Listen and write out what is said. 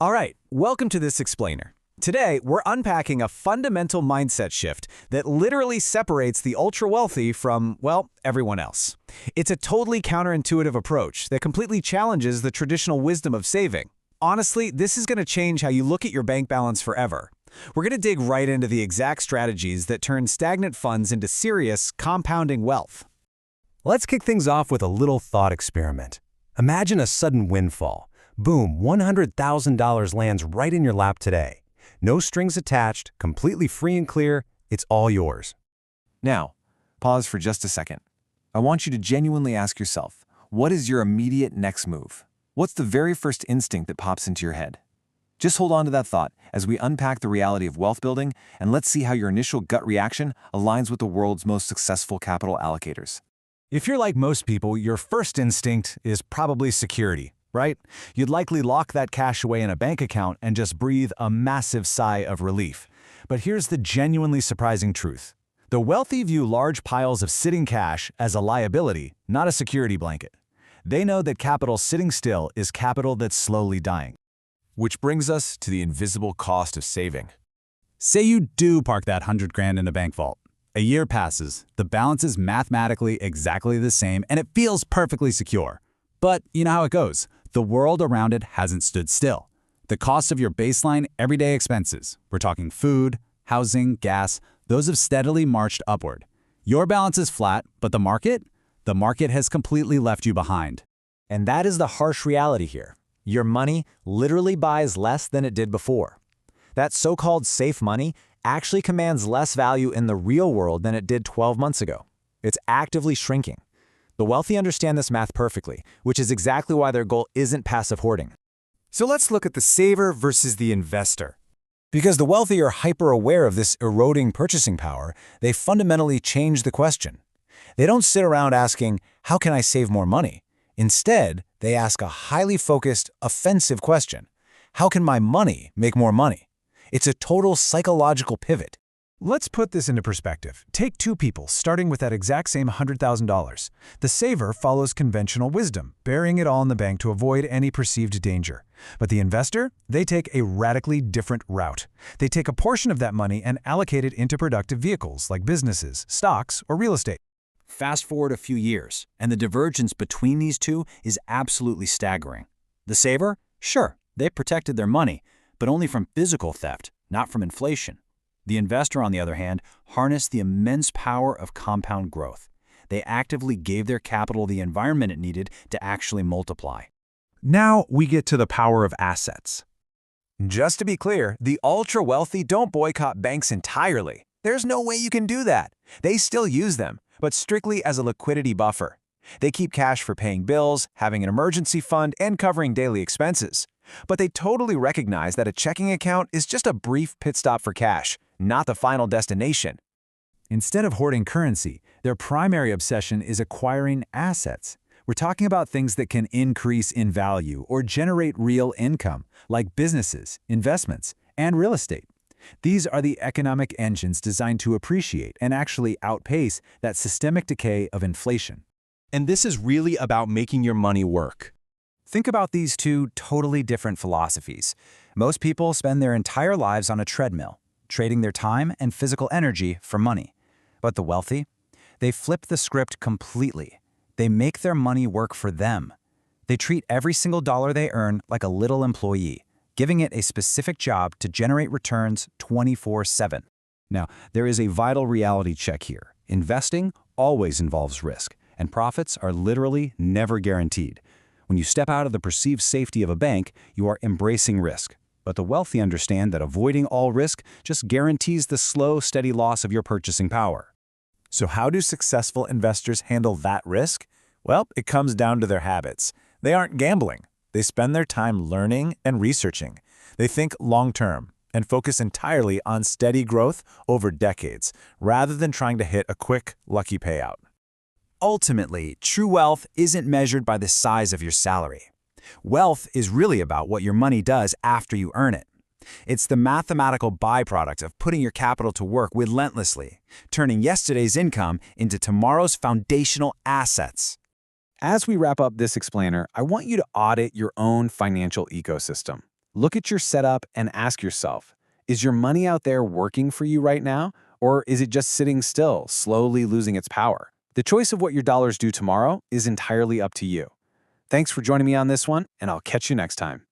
All right, welcome to this explainer. Today, we're unpacking a fundamental mindset shift that literally separates the ultra-wealthy from, well, everyone else. It's a totally counterintuitive approach that completely challenges the traditional wisdom of saving. Honestly, this is going to change how you look at your bank balance forever. We're going to dig right into the exact strategies that turn stagnant funds into serious, compounding wealth. Let's kick things off with a little thought experiment. Imagine a sudden windfall. Boom, $100,000 lands right in your lap today. No strings attached, completely free and clear, it's all yours. Now, pause for just a second. I want you to genuinely ask yourself, what is your immediate next move? What's the very first instinct that pops into your head? Just hold on to that thought as we unpack the reality of wealth building, and let's see how your initial gut reaction aligns with the world's most successful capital allocators. If you're like most people, your first instinct is probably security, right? You'd likely lock that cash away in a bank account and just breathe a massive sigh of relief. But here's the genuinely surprising truth. The wealthy view large piles of sitting cash as a liability, not a security blanket. They know that capital sitting still is capital that's slowly dying. Which brings us to the invisible cost of saving. Say you do park that $100,000 in a bank vault. A year passes, the balance is mathematically exactly the same, and it feels perfectly secure. But you know how it goes. The world around it hasn't stood still. The cost of your baseline everyday expenses, we're talking food, housing, gas, those have steadily marched upward. Your balance is flat, but the market? The market has completely left you behind. And that is the harsh reality here. Your money literally buys less than it did before. That so-called safe money actually commands less value in the real world than it did 12 months ago. It's actively shrinking. The wealthy understand this math perfectly, which is exactly why their goal isn't passive hoarding. So let's look at the saver versus the investor. Because the wealthy are hyper-aware of this eroding purchasing power, they fundamentally change the question. They don't sit around asking, how can I save more money? Instead, they ask a highly focused, offensive question. How can my money make more money? It's a total psychological pivot. Let's put this into perspective. Take two people, starting with that exact same $100,000. The saver follows conventional wisdom, burying it all in the bank to avoid any perceived danger. But the investor, they take a radically different route. They take a portion of that money and allocate it into productive vehicles like businesses, stocks, or real estate. Fast forward a few years, and the divergence between these two is absolutely staggering. The saver? Sure, they protected their money, but only from physical theft, not from inflation. The investor, on the other hand, harnessed the immense power of compound growth. They actively gave their capital the environment it needed to actually multiply. Now we get to the power of assets. Just to be clear, the ultra-wealthy don't boycott banks entirely. There's no way you can do that. They still use them, but strictly as a liquidity buffer. They keep cash for paying bills, having an emergency fund, and covering daily expenses. But they totally recognize that a checking account is just a brief pit stop for cash, not the final destination. Instead of hoarding currency, their primary obsession is acquiring assets. We're talking about things that can increase in value or generate real income, like businesses, investments, and real estate. These are the economic engines designed to appreciate and actually outpace that systemic decay of inflation. And this is really about making your money work. Think about these two totally different philosophies. Most people spend their entire lives on a treadmill, trading their time and physical energy for money. But the wealthy? They flip the script completely. They make their money work for them. They treat every single dollar they earn like a little employee, giving it a specific job to generate returns 24/7. Now, there is a vital reality check here. Investing always involves risk, and profits are literally never guaranteed. When you step out of the perceived safety of a bank, you are embracing risk. But the wealthy understand that avoiding all risk just guarantees the slow, steady loss of your purchasing power. So how do successful investors handle that risk? Well, it comes down to their habits. They aren't gambling. They spend their time learning and researching. They think long-term and focus entirely on steady growth over decades, rather than trying to hit a quick, lucky payout. Ultimately, true wealth isn't measured by the size of your salary. Wealth is really about what your money does after you earn it. It's the mathematical byproduct of putting your capital to work relentlessly, turning yesterday's income into tomorrow's foundational assets. As we wrap up this explainer, I want you to audit your own financial ecosystem. Look at your setup and ask yourself, is your money out there working for you right now, or is it just sitting still, slowly losing its power? The choice of what your dollars do tomorrow is entirely up to you. Thanks for joining me on this one, and I'll catch you next time.